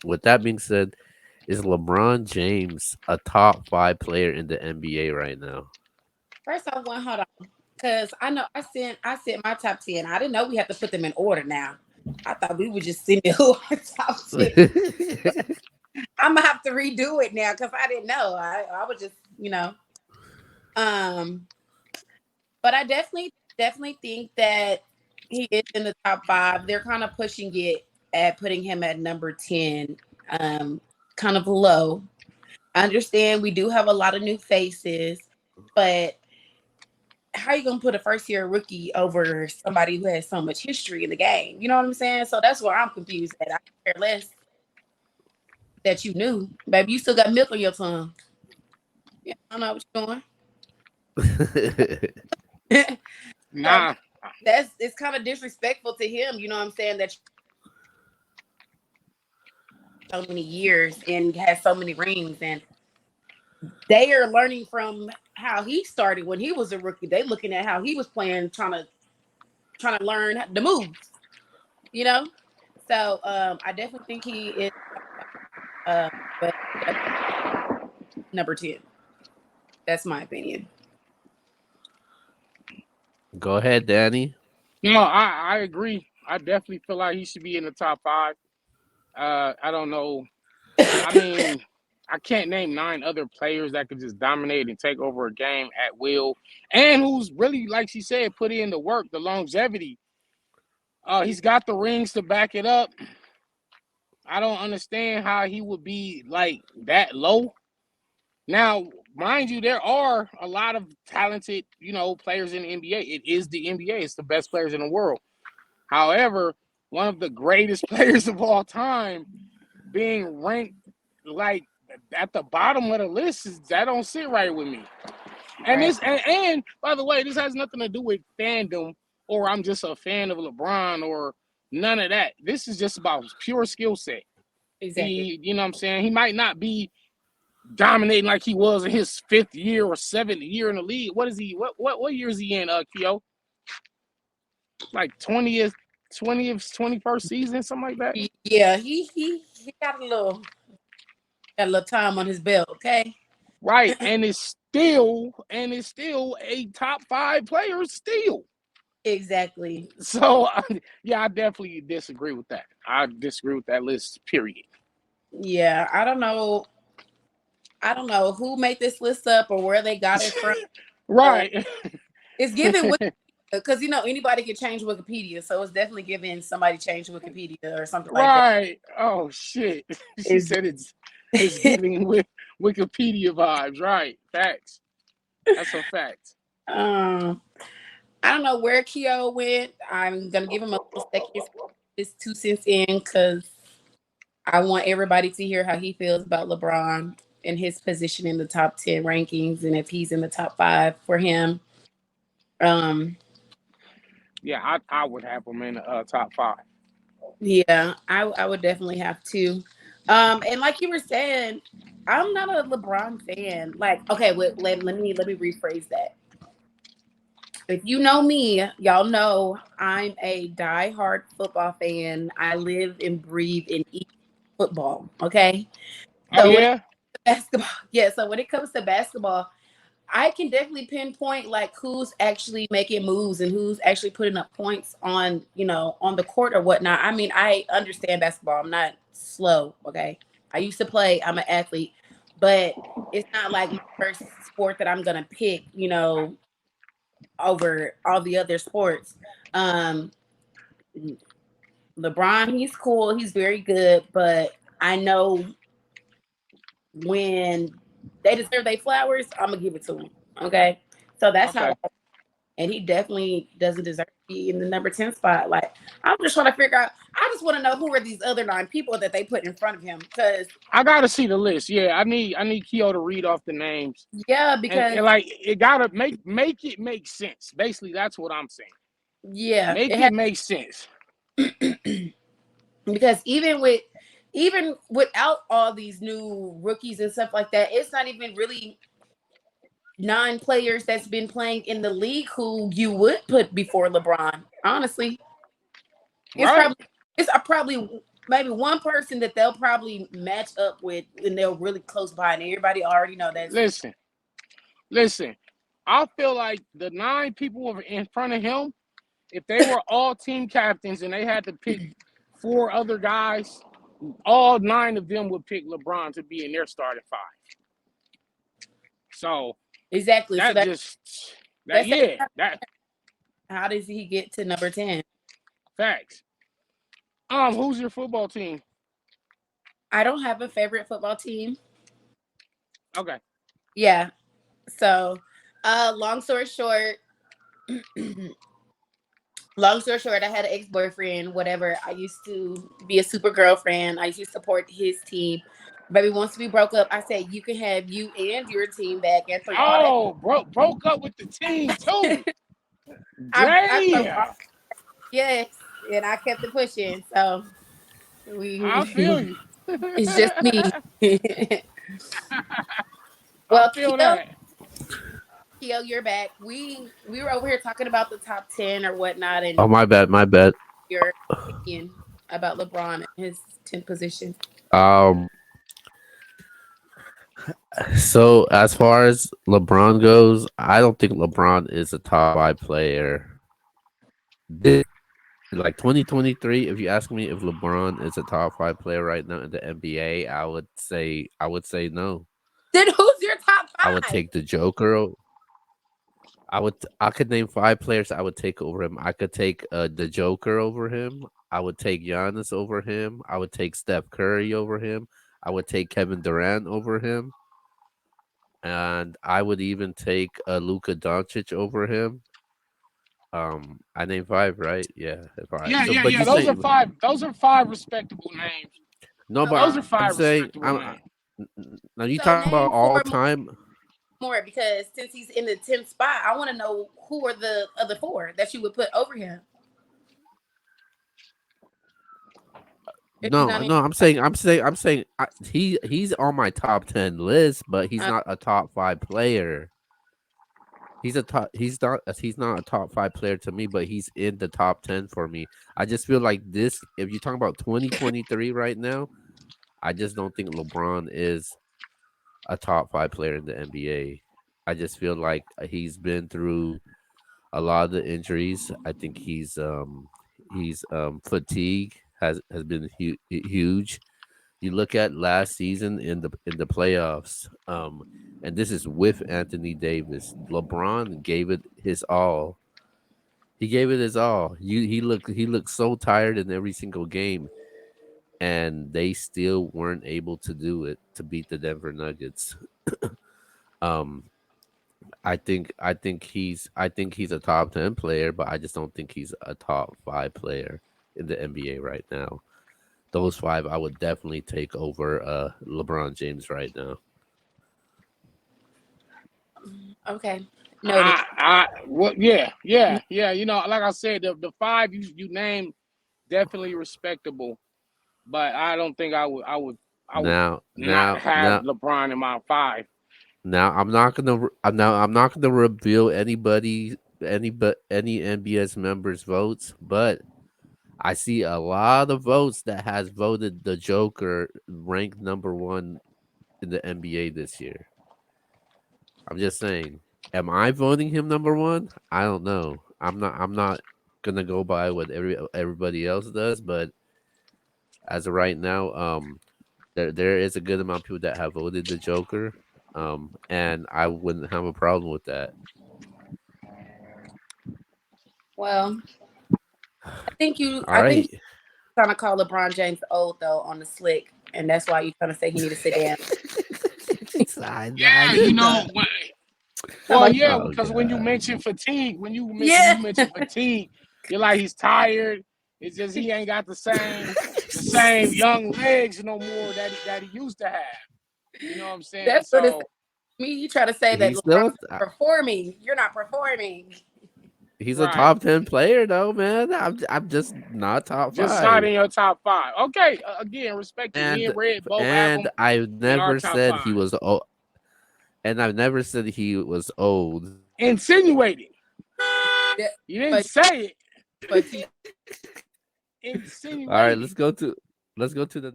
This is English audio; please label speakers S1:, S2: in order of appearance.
S1: With that being said, is LeBron James a top five player in the NBA right now?
S2: First, I want hold on, because I know I sent my top 10. I didn't know we had to put them in order now. I thought we would just send me who our top 10. I'm gonna have to redo it now because I didn't know. I was just um, but I definitely think that he is in the top five. They're kind of pushing it at putting him at number 10, kind of low. I understand we do have a lot of new faces, but how you gonna put a first year rookie over somebody who has so much history in the game? You know what I'm saying? So that's where I'm confused at. I care less that you knew, baby. You still got milk on your tongue. Yeah, I don't know what you're doing. So
S3: Nah.
S2: that's it's kind of disrespectful to him. You know what I'm saying? That so many years and has so many rings, and they are learning from how he started when he was a rookie. They looking at how he was playing, trying to learn the moves. You know. So I definitely think he is. But number 10. That's my opinion.
S1: Go ahead, Danny.
S3: No, I agree. I definitely feel like he should be in the top five. I don't know. I mean, I can't name nine other players that could just dominate and take over a game at will, and who's really, like she said, put in the work, the longevity. He's got the rings to back it up. I don't understand how he would be like that low. Now, mind you, there are a lot of talented, players in the NBA. It is the NBA. It's the best players in the world. However, one of the greatest players of all time being ranked like at the bottom of the list is that don't sit right with me. And
S2: Right.
S3: and by the way, this has nothing to do with fandom or I'm just a fan of LeBron or none of that. This is just about pure skill set.
S2: Exactly.
S3: You know what I'm saying? He might not be dominating like he was in his fifth year or seventh year in the league. What is he? What year is he in? Keo? Like 21st season, something like that.
S2: Yeah, he got a little time on his belt. Okay.
S3: Right, and it's still a top five player still.
S2: Exactly.
S3: So yeah, I definitely disagree with that. I disagree with that list. Period.
S2: Yeah, I don't know. I don't know who made this list up or where they got it from, but
S3: Right,
S2: it's given because anybody can change Wikipedia, so it's definitely giving somebody change Wikipedia or something like that.
S3: right. Oh shit. She
S2: Is
S3: said it's giving with Wikipedia vibes. Right, facts. That's a fact.
S2: um I don't know where Keo went. I'm gonna give him a little second, his 2 cents in, because I want everybody to hear how he feels about LeBron and his position in the top 10 rankings, and if he's in the top five for him. Um,
S3: Yeah, I would have him in the top five.
S2: yeah, I would definitely have to. And like you were saying, I'm not a LeBron fan. Like, okay, let me rephrase that. If you know me, y'all know I'm a diehard football fan. I live and breathe and eat football. Okay.
S3: Oh
S2: So when it
S3: yeah,
S2: comes to basketball, yeah. So when it comes to basketball, I can definitely pinpoint like who's actually making moves and who's actually putting up points on the court or whatnot. I mean, I understand basketball. I'm not slow. Okay. I used to play. I'm an athlete, but it's not like my first sport that I'm gonna pick, over all the other sports. Um, LeBron, he's cool. He's very good, but I know when they deserve their flowers, I'm gonna give it to them. Okay, so that's how.
S3: okay.
S2: And he definitely doesn't deserve to be in the number 10 spot. Like, I'm just trying to figure out. I just want to know who are these other nine people that they put in front of him? Because
S3: I gotta see the list. Yeah, I need Keo to read off the names,
S2: yeah,
S3: and
S2: because
S3: like it gotta make it make sense. Basically, that's what I'm saying.
S2: yeah,
S3: Make it make sense.
S2: because even without all these new rookies and stuff like that, it's not even really nine players that's been playing in the league who you would put before LeBron. Honestly, it's
S3: Right.
S2: probably it's probably maybe one person that they'll probably match up with, and they're really close by, and everybody already know that's
S3: Listen, listen. I feel like the 9 people in front of him, if they were all team captains and they had to pick 4 other guys, all 9 of them would pick LeBron to be in their starting 5. So
S2: exactly. So
S3: that just that
S2: that's
S3: yeah, that
S2: how does he get to number 10?
S3: facts. Who's your football team?
S2: I don't have a favorite football team.
S3: Okay.
S2: Yeah. So, long story short, long story short, I had an ex boyfriend. Whatever. I used to be a super girlfriend. I used to support his team. Baby, once we broke up, I said you can have you and your team back and throw all that.
S3: Oh, broke up with the team too.
S2: I throw
S3: Damn.
S2: all, yes, and I kept it pushing. So
S3: I feel
S2: we,
S3: you.
S2: it's just me.
S3: I
S2: Well,
S3: feel that.
S2: Keo, you're back. We were over here talking about the top 10 or whatnot,
S1: Oh,
S2: and
S1: my bad, my bad.
S2: your opinion about LeBron and his 10th position.
S1: Um, so as far as LeBron goes, I don't think LeBron is a top five player. This, like 2023, if you ask me if LeBron is a top five player right now in the NBA, I would say no.
S2: Then who's your top
S1: I would
S2: five?
S1: take the Joker. I could name five players I would take over him. I could take the Joker over him. I would take Giannis over him. I would take Steph Curry over him. I would take Kevin Durant over him, and I would even take Luka Doncic over him. I named five, right? Yeah, five.
S3: Yeah,
S1: So,
S3: yeah,
S1: but
S3: yeah.
S1: you
S3: Those are
S1: say
S3: five. Those are 5 respectable names.
S1: no, but
S3: Those are
S1: I'm
S3: five
S1: saying
S3: respectable names.
S1: now you
S2: So
S1: talking about
S2: name
S1: all
S2: four
S1: time.
S2: more because since he's in the 10th spot, I want to know who are the other four that you would put over him. If you're
S1: No,
S2: not in,
S1: no, I'm saying he's on my top 10 list, but he's
S2: uh,
S1: not a top five player. He's a top. He's not a top five player to me, but he's in the top 10 for me. I just feel like this. If you're talking about 2023 right now, I just don't think LeBron is a top five player in the NBA. I just feel like he's been through a lot of the injuries. I think he's fatigue has been huge. You look at last season in the playoffs, and this is with Anthony Davis. LeBron gave it his all. He gave it his all. He looked so tired in every single game, and they still weren't able to do it to beat the Denver Nuggets. Um, I think he's a top 10 player, but I just don't think he's a top five player in the NBA right now. Those five I would definitely take over LeBron James right now.
S2: okay, noted.
S3: Well, yeah, yeah, yeah. Like I said, the 5 you named definitely respectable, but I don't think I would
S1: Now,
S3: not
S1: now,
S3: have
S1: now,
S3: LeBron in my 5.
S1: now, I'm not gonna reveal any NBS members' votes, but I see a lot of votes that has voted the Joker ranked number one in the NBA this year. I'm just saying. Am I voting him number one? I don't know. I'm not gonna go by what everybody else does, but as of right now, there is a good amount of people that have voted the Joker, and I wouldn't have a problem with that.
S2: Well,
S1: All
S2: I think
S1: right.
S2: you're trying to call LeBron James old though on the slick, and that's why you're trying to say he need to sit down.
S3: Yeah, well,
S2: Somebody,
S3: yeah,
S1: Oh
S3: because when you
S1: god.
S3: mention fatigue, when
S2: yeah,
S3: you mention fatigue, you're like he's tired. It's just he ain't got the same young legs no more that he used to have. You know what I'm saying?
S2: that's what it's
S3: So
S2: me. You try to say that
S1: He's
S2: LeBron's
S1: still
S2: performing. You're not performing.
S1: he's a
S3: right,
S1: top 10 player though, man. I'm just not top
S3: just not
S1: 5.
S3: in your top 5. Okay, again, respect it. Me
S1: And
S3: and Red both have
S1: and
S3: him
S1: I've
S3: in our
S1: never
S3: top
S1: said he
S3: 5.
S1: was old. And I've never said he was old.
S3: Insinuating.
S2: Yeah,
S3: You didn't
S2: but
S3: say it.
S2: but you
S1: All right, let's
S3: Insinuating.
S1: go to. Let's go to the